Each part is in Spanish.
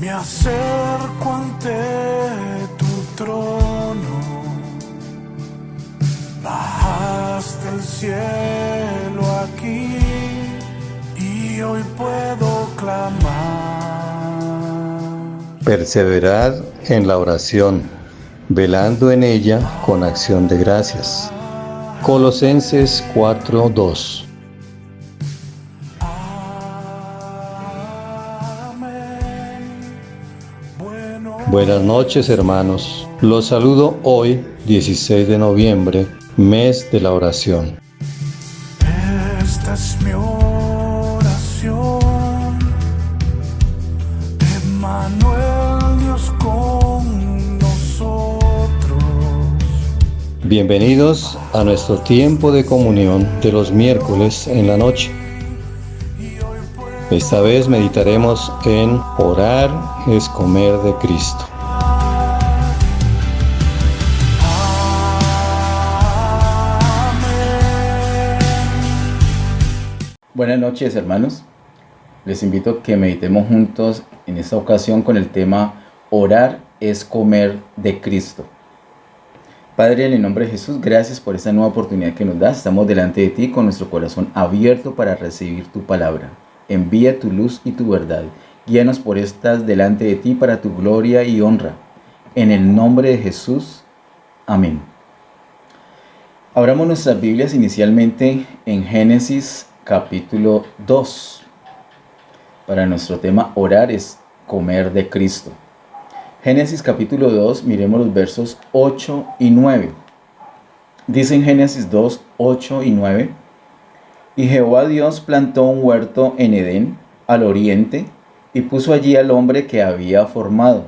Me acerco ante tu trono, bajaste el cielo aquí y hoy puedo clamar. Perseverad en la oración, velando en ella con acción de gracias. Colosenses 4:2. Buenas noches, hermanos. Los saludo hoy, 16 de noviembre, mes de la oración. Esta es mi oración, Emmanuel, Dios con nosotros. Bienvenidos a nuestro tiempo de comunión de los miércoles en la noche. Esta vez meditaremos en orar es comer de Cristo. Buenas noches, hermanos. Les invito a que meditemos juntos en esta ocasión con el tema orar es comer de Cristo. Padre, en el nombre de Jesús, gracias por esta nueva oportunidad que nos das. Estamos delante de ti con nuestro corazón abierto para recibir tu palabra. Envía tu luz y tu verdad. Guíanos por estas delante de ti para tu gloria y honra. En el nombre de Jesús. Amén. Abramos nuestras Biblias inicialmente en Génesis capítulo 2. Para nuestro tema orar es comer de Cristo. Génesis capítulo 2, miremos los versos 8 y 9. Dice en Génesis 2, 8 y 9. Y Jehová Dios plantó un huerto en Edén, al oriente, y puso allí al hombre que había formado.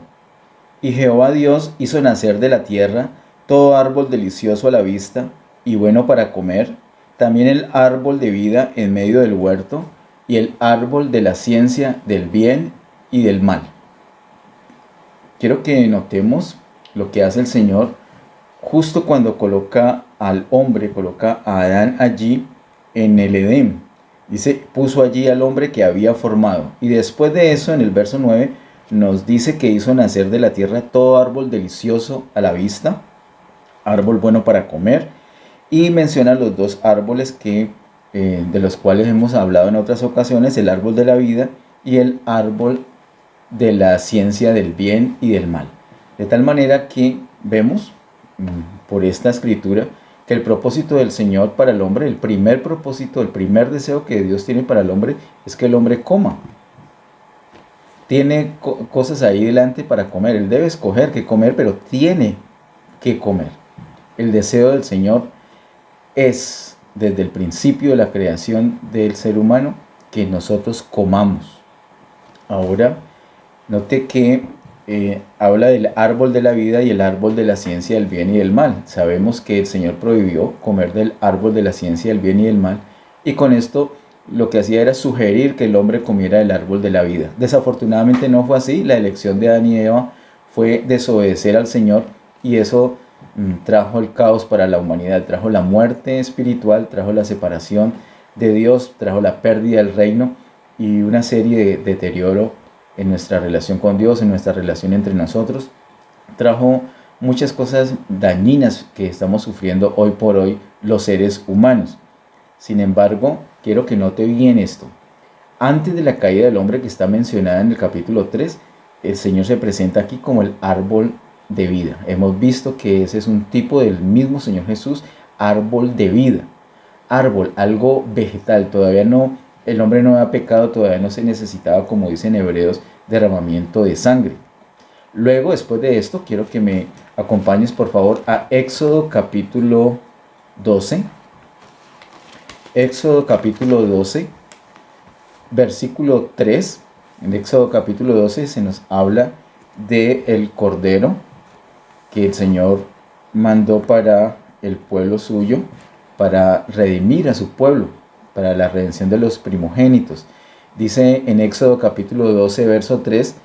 Y Jehová Dios hizo nacer de la tierra todo árbol delicioso a la vista y bueno para comer, también el árbol de vida en medio del huerto, y el árbol de la ciencia del bien y del mal. Quiero que notemos lo que hace el Señor justo cuando coloca al hombre, coloca a Adán allí en el Edén. Dice, puso allí al hombre que había formado. Y después de eso, en el verso 9, nos dice que hizo nacer de la tierra todo árbol delicioso a la vista, árbol bueno para comer, y menciona los dos árboles de los cuales hemos hablado en otras ocasiones, el árbol de la vida y el árbol de la ciencia del bien y del mal. De tal manera que vemos por esta escritura que el propósito del Señor para el hombre, el primer propósito, el primer deseo que Dios tiene para el hombre es que el hombre coma. Tiene cosas ahí delante para comer. Él debe escoger qué comer, pero tiene que comer. El deseo del Señor es, desde el principio de la creación del ser humano, que nosotros comamos. Ahora, note que habla del árbol de la vida y el árbol de la ciencia del bien y del mal. Sabemos que el Señor prohibió comer del árbol de la ciencia del bien y del mal, y con esto lo que hacía era sugerir que el hombre comiera del árbol de la vida. Desafortunadamente no fue así. La elección de Adán y Eva fue desobedecer al Señor, y eso trajo el caos para la humanidad, trajo la muerte espiritual, trajo la separación de Dios, trajo la pérdida del reino y una serie de deterioro en nuestra relación con Dios, en nuestra relación entre nosotros. Trajo muchas cosas dañinas que estamos sufriendo hoy por hoy los seres humanos. Sin embargo, quiero que note bien esto. Antes de la caída del hombre, que está mencionada en el capítulo 3, el Señor se presenta aquí como el árbol de vida. Hemos visto que ese es un tipo del mismo Señor Jesús, árbol de vida. Árbol, algo vegetal. Todavía no, el hombre no había pecado, todavía no se necesitaba, como dicen Hebreos, derramamiento de sangre. Luego, después de esto, quiero que me acompañes por favor a Éxodo capítulo 12. Éxodo capítulo 12, versículo 3. En Éxodo capítulo 12 se nos habla del cordero que el Señor mandó para el pueblo suyo, para redimir a su pueblo, para la redención de los primogénitos. Dice en Éxodo capítulo 12, verso 3,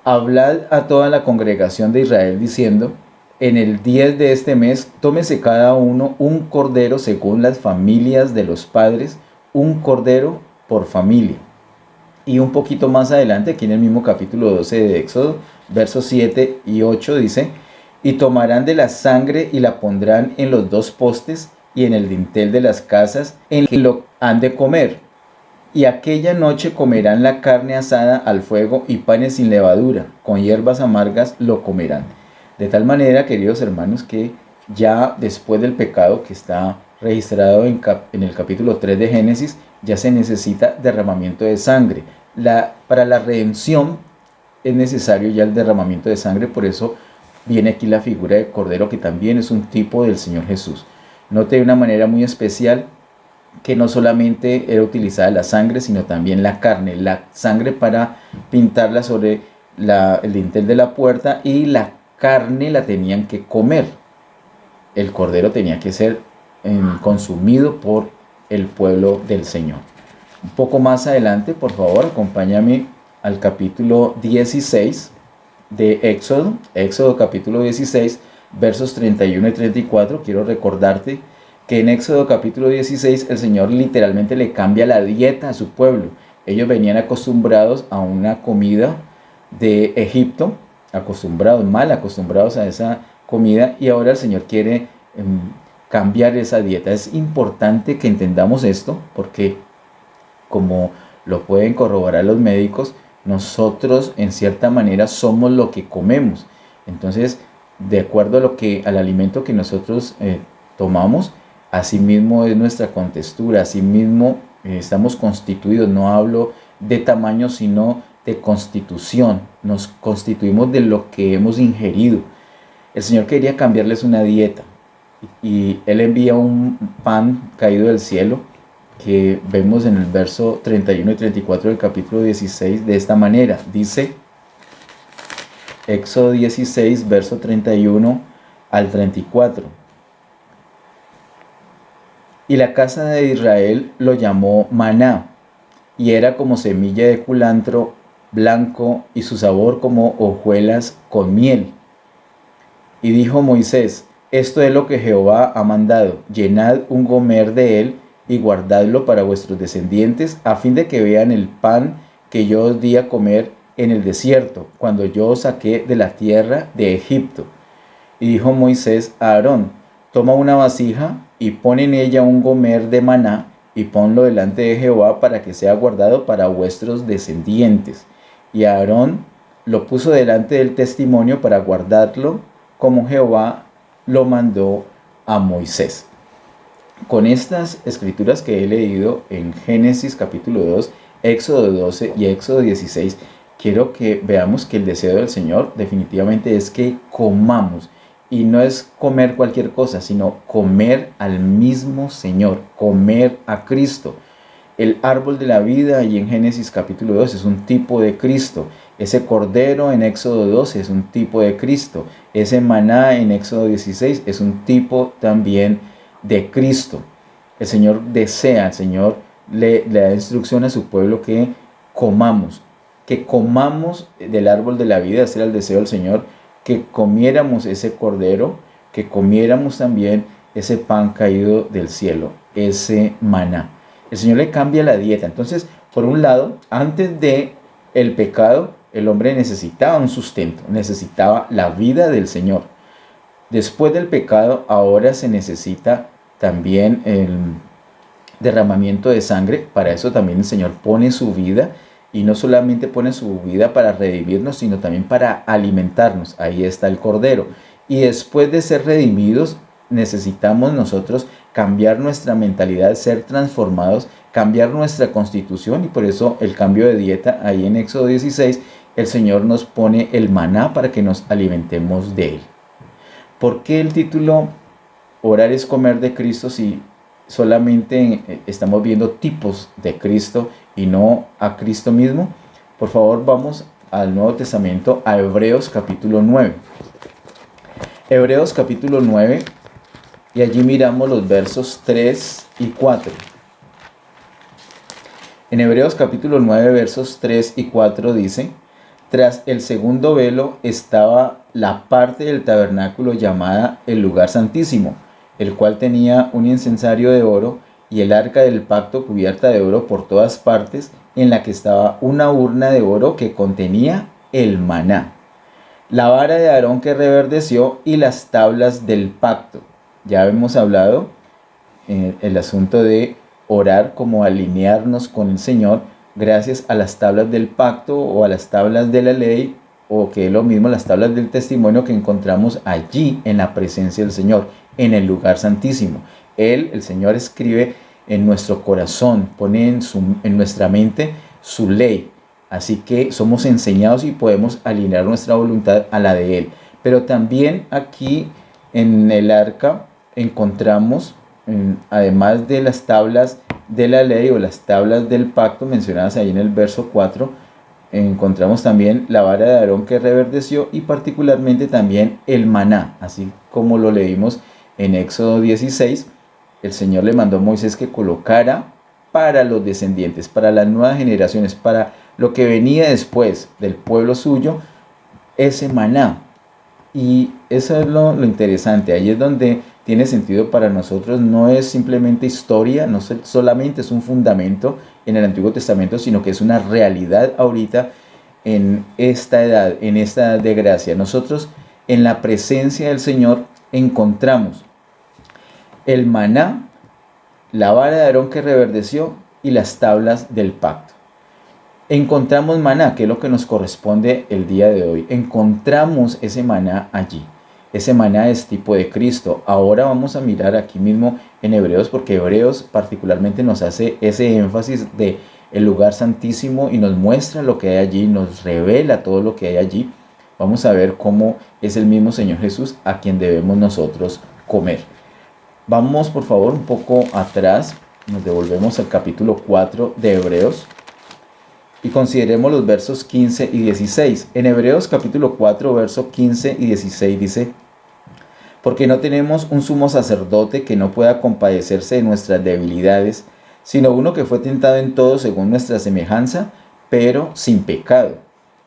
hablad a toda la congregación de Israel diciendo, en el 10 de este mes, tómese cada uno un cordero según las familias de los padres, un cordero por familia. Y un poquito más adelante, aquí en el mismo capítulo 12 de Éxodo, versos 7 y 8 dice: y tomarán de la sangre y la pondrán en los dos postes y en el dintel de las casas en que lo han de comer. Y aquella noche comerán la carne asada al fuego y panes sin levadura, con hierbas amargas lo comerán. De tal manera, queridos hermanos, que ya después del pecado que está registrado en el capítulo 3 de Génesis, ya se necesita derramamiento de sangre. Para la redención es necesario ya el derramamiento de sangre, por eso viene aquí la figura de Cordero, que también es un tipo del Señor Jesús. Note de una manera muy especial que no solamente era utilizada la sangre, sino también la carne. La sangre para pintarla sobre el dintel de la puerta, y la carne la tenían que comer. El Cordero tenía que ser consumido por el pueblo del Señor. Un poco más adelante, por favor, acompáñame al capítulo 16 de Éxodo. Éxodo capítulo 16, versos 31 y 34. Quiero recordarte que en Éxodo capítulo 16 el Señor literalmente le cambia la dieta a su pueblo. Ellos venían acostumbrados a una comida de Egipto, mal acostumbrados a esa comida, y ahora el Señor quiere cambiar esa dieta. Es importante que entendamos esto, porque como lo pueden corroborar los médicos, nosotros en cierta manera somos lo que comemos. Entonces, de acuerdo al alimento que nosotros tomamos, así mismo es nuestra contextura, así mismo estamos constituidos. No hablo de tamaño, sino de constitución. Nos constituimos de lo que hemos ingerido. El Señor quería cambiarles una dieta, y Él envía un pan caído del cielo, que vemos en el verso 31 y 34 del capítulo 16 de esta manera. Dice Éxodo 16, verso 31 al 34: y la casa de Israel lo llamó maná, y era como semilla de culantro blanco, y su sabor como hojuelas con miel. Y dijo Moisés: esto es lo que Jehová ha mandado: llenad un gomer de él y guardadlo para vuestros descendientes, a fin de que vean el pan que yo os di a comer en el desierto, cuando yo os saqué de la tierra de Egipto. Y dijo Moisés a Aarón: toma una vasija y pon en ella un gomer de maná, y ponlo delante de Jehová para que sea guardado para vuestros descendientes. Y Aarón lo puso delante del testimonio para guardarlo, como Jehová lo mandó a Moisés. Con estas escrituras que he leído en Génesis capítulo 2, Éxodo 12 y Éxodo 16, quiero que veamos que el deseo del Señor definitivamente es que comamos. Y no es comer cualquier cosa, sino comer al mismo Señor, comer a Cristo. El árbol de la vida, y en Génesis capítulo 2, es un tipo de Cristo. Ese cordero en Éxodo 12 es un tipo de Cristo. Ese maná en Éxodo 16 es un tipo también de Cristo. El Señor desea, el Señor le da instrucción a su pueblo que comamos del árbol de la vida. Ese era el deseo del Señor, que comiéramos ese cordero, que comiéramos también ese pan caído del cielo, ese maná. El Señor le cambia la dieta. Entonces, por un lado, antes de el pecado, el hombre necesitaba un sustento, necesitaba la vida del Señor. Después del pecado, ahora se necesita también el derramamiento de sangre. Para eso también el Señor pone su vida, y no solamente pone su vida para redimirnos, sino también para alimentarnos. Ahí está el Cordero. Y después de ser redimidos, necesitamos nosotros cambiar nuestra mentalidad, ser transformados, cambiar nuestra constitución, y por eso el cambio de dieta. Ahí en Éxodo 16, el Señor nos pone el maná para que nos alimentemos de él. ¿Por qué el título Orar es comer de Cristo, si solamente estamos viendo tipos de Cristo y no a Cristo mismo? Por favor, vamos al Nuevo Testamento, a Hebreos capítulo 9. Hebreos capítulo 9, y allí miramos los versos 3 y 4. En Hebreos capítulo 9, versos 3 y 4 dice: tras el segundo velo estaba la parte del tabernáculo llamada el lugar santísimo, el cual tenía un incensario de oro, y el arca del pacto cubierta de oro por todas partes, en la que estaba una urna de oro que contenía el maná, la vara de Aarón que reverdeció y las tablas del pacto. Ya hemos hablado el asunto de orar como alinearnos con el Señor gracias a las tablas del pacto o a las tablas de la ley, o que es lo mismo, las tablas del testimonio que encontramos allí en la presencia del Señor, en el lugar santísimo. El Señor escribe en nuestro corazón, pone en nuestra mente su ley. Así que somos enseñados y podemos alinear nuestra voluntad a la de Él. Pero también aquí en el arca encontramos, además de las tablas de la ley o las tablas del pacto mencionadas ahí en el verso 4, encontramos también la vara de Aarón que reverdeció y particularmente también el maná, así como lo leímos en Éxodo 16. El Señor le mandó a Moisés que colocara para los descendientes, para las nuevas generaciones, para lo que venía después del pueblo suyo, ese maná. Y eso es lo interesante, ahí es donde tiene sentido para nosotros. No es simplemente historia, no solamente es un fundamento en el Antiguo Testamento, sino que es una realidad ahorita en esta edad de gracia. Nosotros en la presencia del Señor encontramos el maná, la vara de Aarón que reverdeció y las tablas del pacto. Encontramos maná, que es lo que nos corresponde el día de hoy. Encontramos ese maná allí. Ese maná es tipo de Cristo. Ahora vamos a mirar aquí mismo en Hebreos, porque Hebreos particularmente nos hace ese énfasis de el lugar santísimo y nos muestra lo que hay allí, nos revela todo lo que hay allí. Vamos a ver cómo es el mismo Señor Jesús a quien debemos nosotros comer. Vamos por favor un poco atrás, nos devolvemos al capítulo 4 de Hebreos y consideremos los versos 15 y 16. En Hebreos capítulo 4, versos 15 y 16 dice: porque no tenemos un sumo sacerdote que no pueda compadecerse de nuestras debilidades, sino uno que fue tentado en todo según nuestra semejanza, pero sin pecado.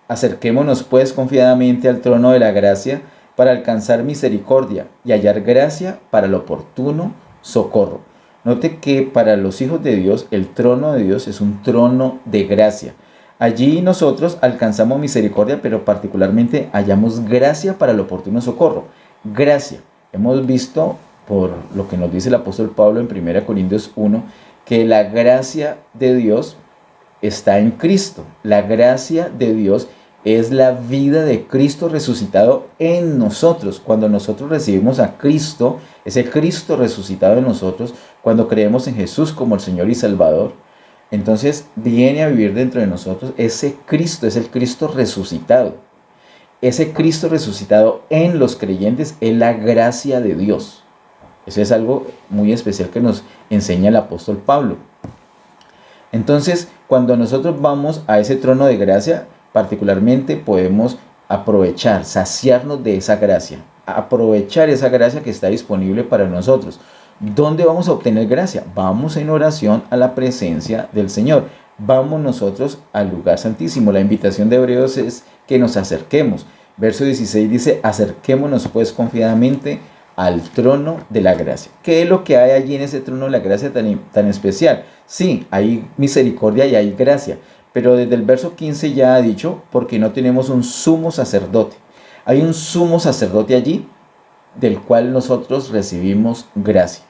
Acerquémonos pues confiadamente al trono de la gracia para alcanzar misericordia y hallar gracia para el oportuno socorro. Note que para los hijos de Dios, el trono de Dios es un trono de gracia. Allí nosotros alcanzamos misericordia, pero particularmente hallamos gracia para el oportuno socorro. Gracia. Hemos visto, por lo que nos dice el apóstol Pablo en 1 Corintios 1, que la gracia de Dios está en Cristo. La gracia de Dios es la vida de Cristo resucitado en nosotros. Cuando nosotros recibimos a Cristo, ese Cristo resucitado en nosotros, cuando creemos en Jesús como el Señor y Salvador, entonces viene a vivir dentro de nosotros ese Cristo, es el Cristo resucitado. Ese Cristo resucitado en los creyentes es la gracia de Dios. Eso es algo muy especial que nos enseña el apóstol Pablo. Entonces, cuando nosotros vamos a ese trono de gracia, particularmente podemos aprovechar, saciarnos de esa gracia, aprovechar esa gracia que está disponible para nosotros. ¿Dónde vamos a obtener gracia? Vamos en oración a la presencia del Señor. Vamos nosotros al lugar santísimo. La invitación de Hebreos es que nos acerquemos. Verso 16 dice: acerquémonos pues confiadamente al trono de la gracia. ¿Qué es lo que hay allí en ese trono de la gracia tan especial? Sí, hay misericordia y hay gracia. Pero desde el verso 15 ya ha dicho: porque no tenemos un sumo sacerdote. Hay un sumo sacerdote allí del cual nosotros recibimos gracia.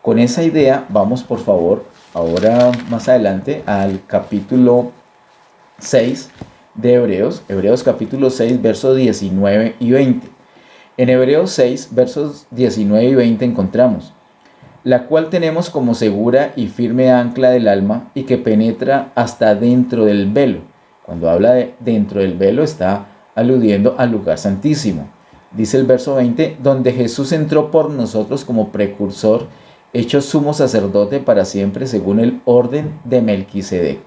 Con esa idea vamos por favor ahora más adelante al capítulo 6 de Hebreos. Hebreos capítulo 6 versos 19 y 20. En Hebreos 6 versos 19 y 20 encontramos: la cual tenemos como segura y firme ancla del alma y que penetra hasta dentro del velo. Cuando habla de dentro del velo está aludiendo al lugar santísimo. Dice el verso 20: donde Jesús entró por nosotros como precursor, hecho sumo sacerdote para siempre según el orden de Melquisedec.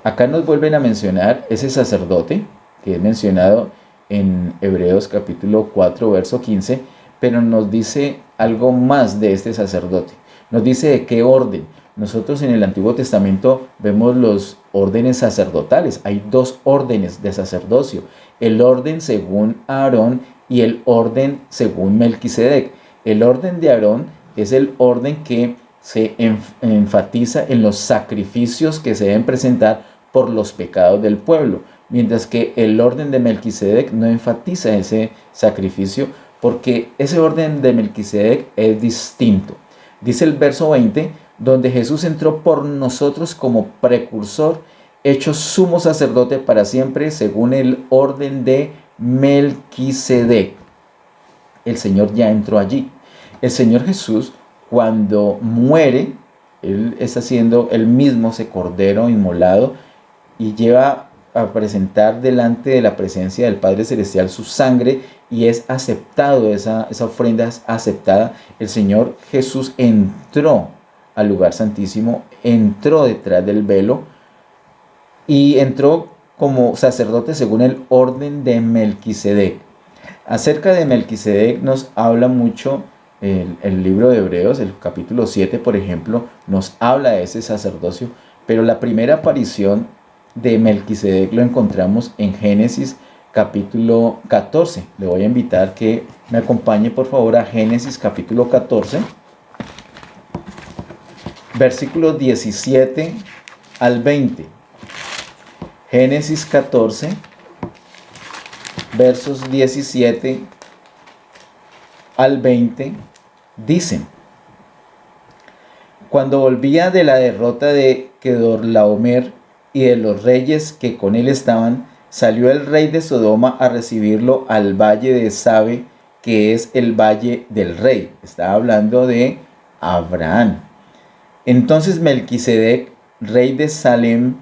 Acá nos vuelven a mencionar ese sacerdote que es mencionado en Hebreos capítulo 4 verso 15, pero nos dice algo más de este sacerdote. Nos dice de qué orden. Nosotros en el Antiguo Testamento vemos los órdenes sacerdotales. Hay dos órdenes de sacerdocio: el orden según Aarón y el orden según Melquisedec. El orden de Aarón es el orden que se enfatiza en los sacrificios que se deben presentar por los pecados del pueblo, mientras que el orden de Melquisedec no enfatiza ese sacrificio, porque ese orden de Melquisedec es distinto. Dice el verso 20, donde Jesús entró por nosotros como precursor, hecho sumo sacerdote para siempre, según el orden de Melquisedec. El Señor ya entró allí. El Señor Jesús, cuando muere, Él está haciendo él mismo ese cordero inmolado y lleva a presentar delante de la presencia del Padre Celestial su sangre, y es aceptado, esa ofrenda es aceptada. El Señor Jesús entró al lugar santísimo, entró detrás del velo y entró como sacerdote según el orden de Melquisedec. Acerca de Melquisedec nos habla mucho el libro de Hebreos, el capítulo 7, por ejemplo, nos habla de ese sacerdocio, pero la primera aparición de Melquisedec lo encontramos en Génesis capítulo 14. Le voy a invitar que me acompañe por favor a Génesis capítulo 14, versículos 17 al 20. Génesis 14, versos 17 al 20 dicen: Cuando volvía de la derrota de Kedorlaomer y de los reyes que con él estaban, salió el rey de Sodoma a recibirlo al valle de Sabe, que es el valle del rey. Está hablando de Abraham. Entonces Melquisedec, rey de Salem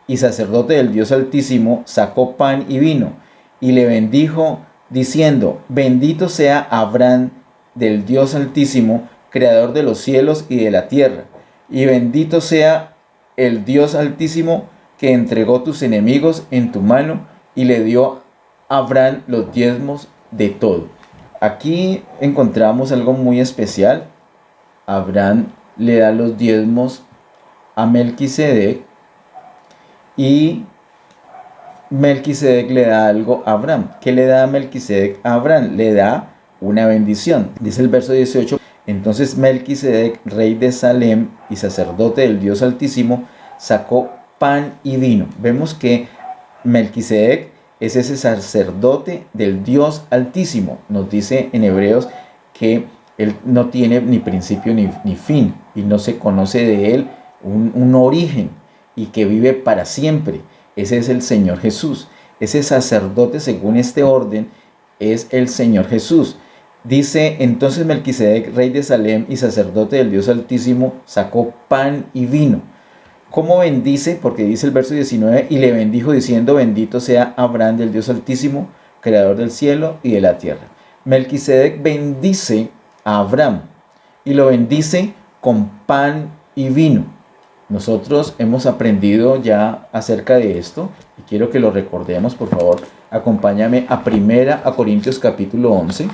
y sacerdote del Dios Altísimo, sacó pan y vino y le bendijo, diciendo: Bendito sea Abraham del Dios Altísimo, creador de los cielos y de la tierra, y bendito sea el Dios Altísimo que entregó tus enemigos en tu mano y le dio a Abraham los diezmos de todo. Aquí encontramos algo muy especial. Abraham le da los diezmos a Melquisedec y Melquisedec le da algo a Abraham. ¿Qué le da a Melquisedec a Abraham? Le da una bendición. Dice el verso 18: Entonces Melquisedec, rey de Salem y sacerdote del Dios Altísimo, sacó pan y vino. Vemos que Melquisedec es ese sacerdote del Dios Altísimo. Nos dice en Hebreos que él no tiene ni principio ni fin, y no se conoce de él un origen, y que vive para siempre. Ese es el Señor Jesús. Ese sacerdote según este orden es el Señor Jesús. Dice: entonces Melquisedec, rey de Salem y sacerdote del Dios Altísimo, sacó pan y vino. ¿Cómo bendice? Porque dice el verso 19: y le bendijo diciendo: bendito sea Abraham del Dios Altísimo, creador del cielo y de la tierra. Melquisedec bendice a Abraham y lo bendice con pan y vino. Nosotros hemos aprendido ya acerca de esto y quiero que lo recordemos, por favor. Acompáñame a Corintios capítulo 11.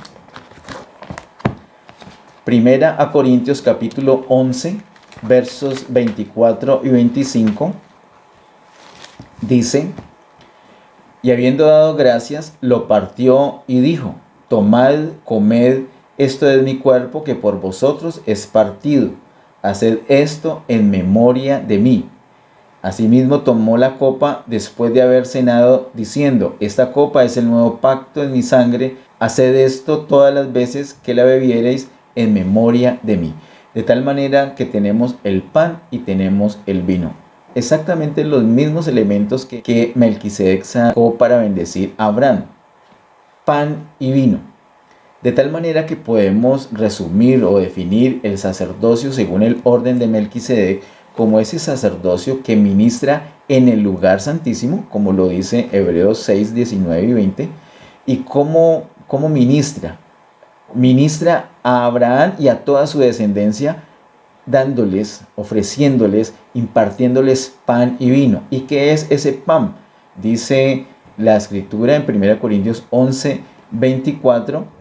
Primera a Corintios capítulo 11, versos 24 y 25. Dice: y habiendo dado gracias, lo partió y dijo: tomad, comed, esto es mi cuerpo que por vosotros es partido. Haced esto en memoria de mí. Asimismo tomó la copa después de haber cenado, diciendo: esta copa es el nuevo pacto en mi sangre. Haced esto todas las veces que la bebiereis en memoria de mí. De tal manera que tenemos el pan y tenemos el vino. Exactamente los mismos elementos que Melquisedec sacó para bendecir a Abraham. Pan y vino. De tal manera que podemos resumir o definir el sacerdocio según el orden de Melquisedec como ese sacerdocio que ministra en el lugar santísimo, como lo dice Hebreos 6, 19 y 20. ¿Y cómo ministra? Ministra a Abraham y a toda su descendencia, dándoles, ofreciéndoles, impartiéndoles pan y vino. ¿Y qué es ese pan? Dice la escritura en 1 Corintios 11, 24,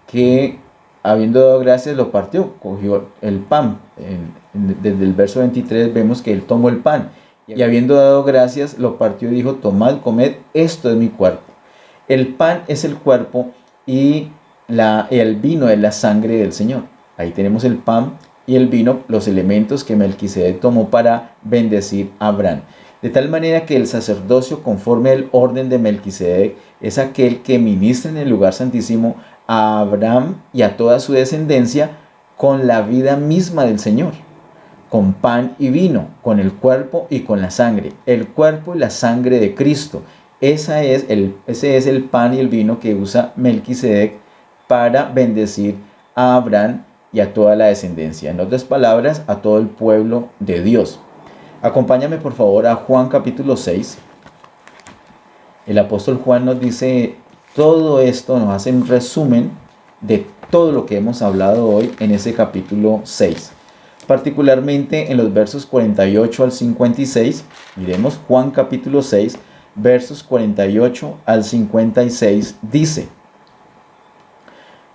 que habiendo dado gracias lo partió, cogió el pan. Desde el verso 23 vemos que él tomó el pan y habiendo dado gracias lo partió y dijo: tomad, comed, esto es mi cuerpo. El pan es el cuerpo y el vino es la sangre del Señor. Ahí tenemos el pan y el vino, los elementos que Melquisedec tomó para bendecir a Abraham. De tal manera que el sacerdocio conforme al orden de Melquisedec es aquel que ministra en el lugar santísimo a Abraham y a toda su descendencia con la vida misma del Señor, con pan y vino, con el cuerpo y con la sangre, el cuerpo y la sangre de Cristo. Ese es el pan y el vino que usa Melquisedec para bendecir a Abraham y a toda la descendencia. En otras palabras, a todo el pueblo de Dios. Acompáñame por favor a Juan capítulo 6. El apóstol Juan nos dice todo esto, nos hace un resumen de todo lo que hemos hablado hoy en ese capítulo 6. Particularmente en los versos 48 al 56. Miremos Juan capítulo 6, versos 48 al 56. Dice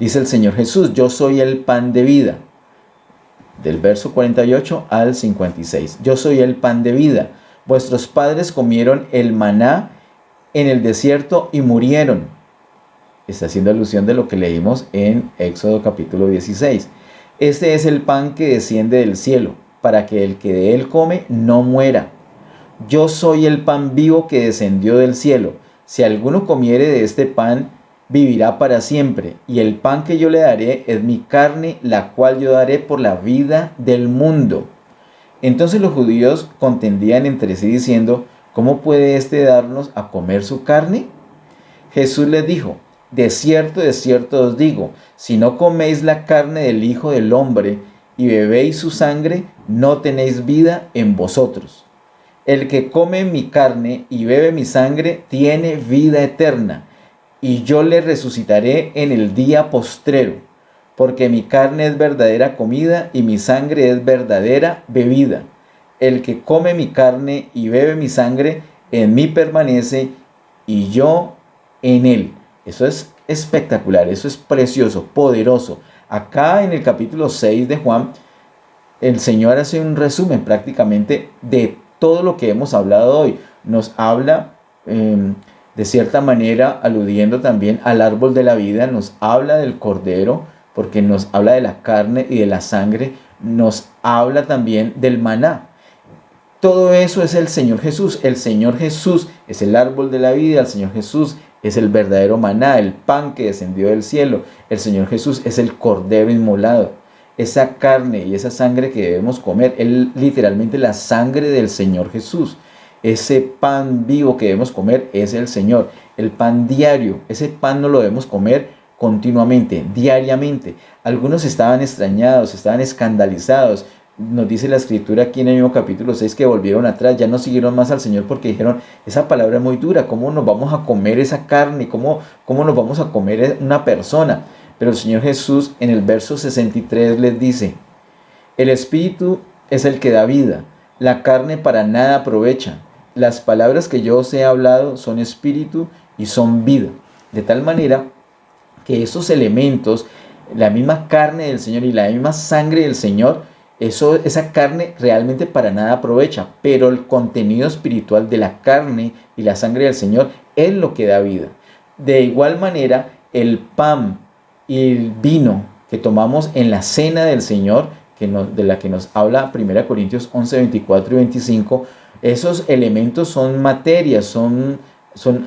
el Señor Jesús: yo soy el pan de vida. Del verso 48 al 56. Yo soy el pan de vida. Vuestros padres comieron el maná en el desierto y murieron. Está haciendo alusión de lo que leímos en Éxodo capítulo 16. Este es el pan que desciende del cielo, para que el que de él come no muera. Yo soy el pan vivo que descendió del cielo. Si alguno comiere de este pan, vivirá para siempre, y el pan que yo le daré es mi carne, la cual yo daré por la vida del mundo. Entonces los judíos contendían entre sí diciendo: ¿cómo puede éste darnos a comer su carne? Jesús les dijo: de cierto os digo, si no coméis la carne del Hijo del Hombre y bebéis su sangre, no tenéis vida en vosotros. El que come mi carne y bebe mi sangre tiene vida eterna, y yo le resucitaré en el día postrero, porque mi carne es verdadera comida y mi sangre es verdadera bebida. El que come mi carne y bebe mi sangre, en mí permanece y yo en él. Eso es espectacular, eso es precioso, poderoso. Acá en el capítulo 6 de Juan, el Señor hace un resumen prácticamente de todo lo que hemos hablado hoy. Nos habla de cierta manera aludiendo también al árbol de la vida, nos habla del cordero, porque nos habla de la carne y de la sangre, nos habla también del maná. Todo eso es el Señor Jesús. El Señor Jesús es el árbol de la vida, el Señor Jesús es el verdadero maná, el pan que descendió del cielo. El Señor Jesús es el cordero inmolado. Esa carne y esa sangre que debemos comer, es literalmente la sangre del Señor Jesús. Ese pan vivo que debemos comer es el Señor. El pan diario, ese pan no lo debemos comer continuamente, diariamente. Algunos estaban extrañados, estaban escandalizados. Nos dice la escritura aquí en el mismo capítulo 6 que volvieron atrás, ya no siguieron más al Señor porque dijeron: esa palabra es muy dura, ¿cómo nos vamos a comer esa carne? ¿Cómo nos vamos a comer una persona? Pero el Señor Jesús en el verso 63 les dice: el Espíritu es el que da vida, la carne para nada aprovecha. Las palabras que yo os he hablado son espíritu y son vida. De tal manera que esos elementos, la misma carne del Señor y la misma sangre del Señor, esa carne realmente para nada aprovecha, pero el contenido espiritual de la carne y la sangre del Señor es lo que da vida. De igual manera, el pan y el vino que tomamos en la cena del Señor, de la que nos habla 1 Corintios 11, 24 y 25, esos elementos son materia, son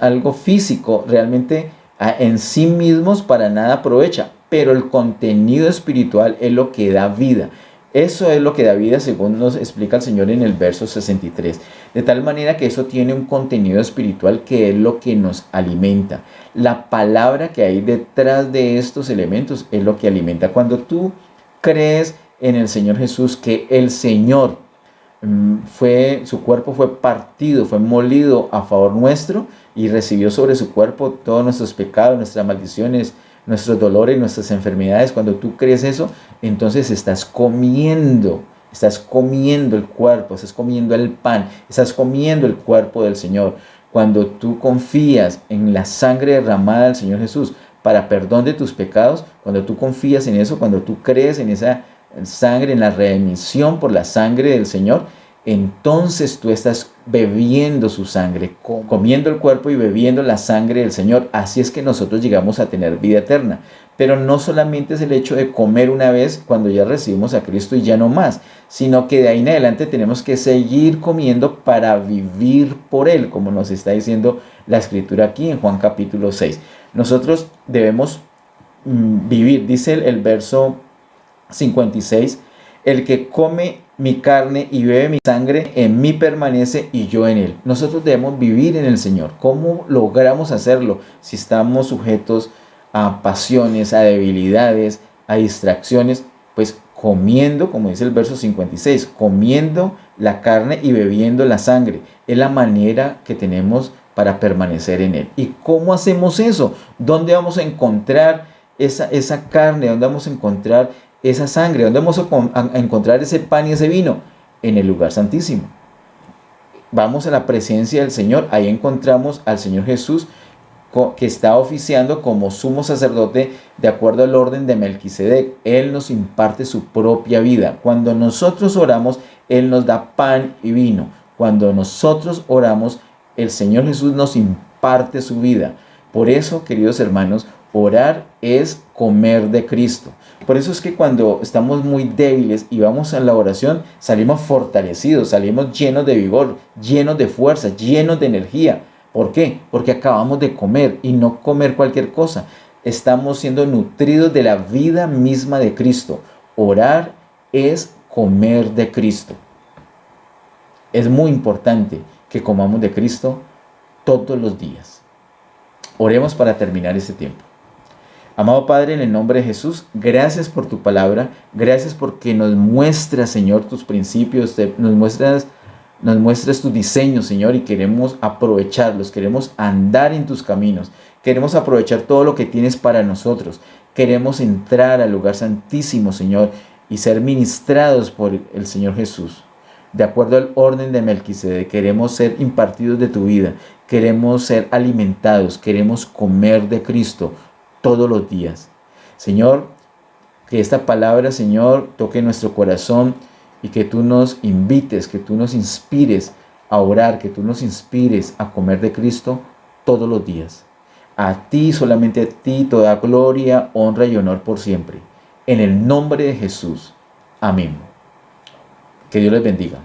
algo físico, realmente en sí mismos para nada aprovecha, pero el contenido espiritual es lo que da vida. Eso es lo que da vida, según nos explica el Señor en el verso 63. De tal manera que eso tiene un contenido espiritual que es lo que nos alimenta. La palabra que hay detrás de estos elementos es lo que alimenta. Cuando tú crees en el Señor Jesús, que el Señor su cuerpo fue partido, fue molido a favor nuestro y recibió sobre su cuerpo todos nuestros pecados, nuestras maldiciones, nuestros dolores, nuestras enfermedades. Cuando tú crees eso, entonces estás comiendo el cuerpo, estás comiendo el pan, estás comiendo el cuerpo del Señor. Cuando tú confías en la sangre derramada del Señor Jesús para perdón de tus pecados, cuando tú confías en eso, cuando tú crees en esa sangre, en la remisión por la sangre del Señor, entonces tú estás bebiendo su sangre, comiendo el cuerpo y bebiendo la sangre del Señor. Así es que nosotros llegamos a tener vida eterna. Pero no solamente es el hecho de comer una vez cuando ya recibimos a Cristo y ya no más, sino que de ahí en adelante tenemos que seguir comiendo para vivir por Él, como nos está diciendo la Escritura aquí en Juan capítulo 6. Nosotros debemos vivir, dice el verso 56, el que come mi carne y bebe mi sangre, en mí permanece y yo en él. Nosotros debemos vivir en el Señor. ¿Cómo logramos hacerlo? Si estamos sujetos a pasiones, a debilidades, a distracciones, pues comiendo, como dice el verso 56, comiendo la carne y bebiendo la sangre. Es la manera que tenemos para permanecer en él. ¿Y cómo hacemos eso? ¿Dónde vamos a encontrar esa carne? ¿Dónde vamos a encontrar esa sangre? ¿Dónde vamos a encontrar ese pan y ese vino? En el lugar santísimo. Vamos a la presencia del Señor. Ahí encontramos al Señor Jesús, que está oficiando como sumo sacerdote de acuerdo al orden de Melquisedec. Él nos imparte su propia vida. Cuando nosotros oramos, Él nos da pan y vino. Cuando nosotros oramos, el Señor Jesús nos imparte su vida. Por eso, queridos hermanos, orar es comer de Cristo. Por eso es que cuando estamos muy débiles y vamos a la oración, salimos fortalecidos, salimos llenos de vigor, llenos de fuerza, llenos de energía. ¿Por qué? Porque acabamos de comer, y no comer cualquier cosa. Estamos siendo nutridos de la vida misma de Cristo. Orar es comer de Cristo. Es muy importante que comamos de Cristo todos los días. Oremos para terminar este tiempo. Amado Padre, en el nombre de Jesús, gracias por tu palabra, gracias porque nos muestras, Señor, tus principios, nos muestras tus diseños, Señor, y queremos aprovecharlos, queremos andar en tus caminos, queremos aprovechar todo lo que tienes para nosotros, queremos entrar al lugar santísimo, Señor, y ser ministrados por el Señor Jesús. De acuerdo al orden de Melquisedec, queremos ser impartidos de tu vida, queremos ser alimentados, queremos comer de Cristo todos los días. Señor, que esta palabra, Señor, toque nuestro corazón y que tú nos invites, que tú nos inspires a orar, que tú nos inspires a comer de Cristo todos los días. A ti, solamente a ti, toda gloria, honra y honor por siempre. En el nombre de Jesús. Amén. Que Dios les bendiga.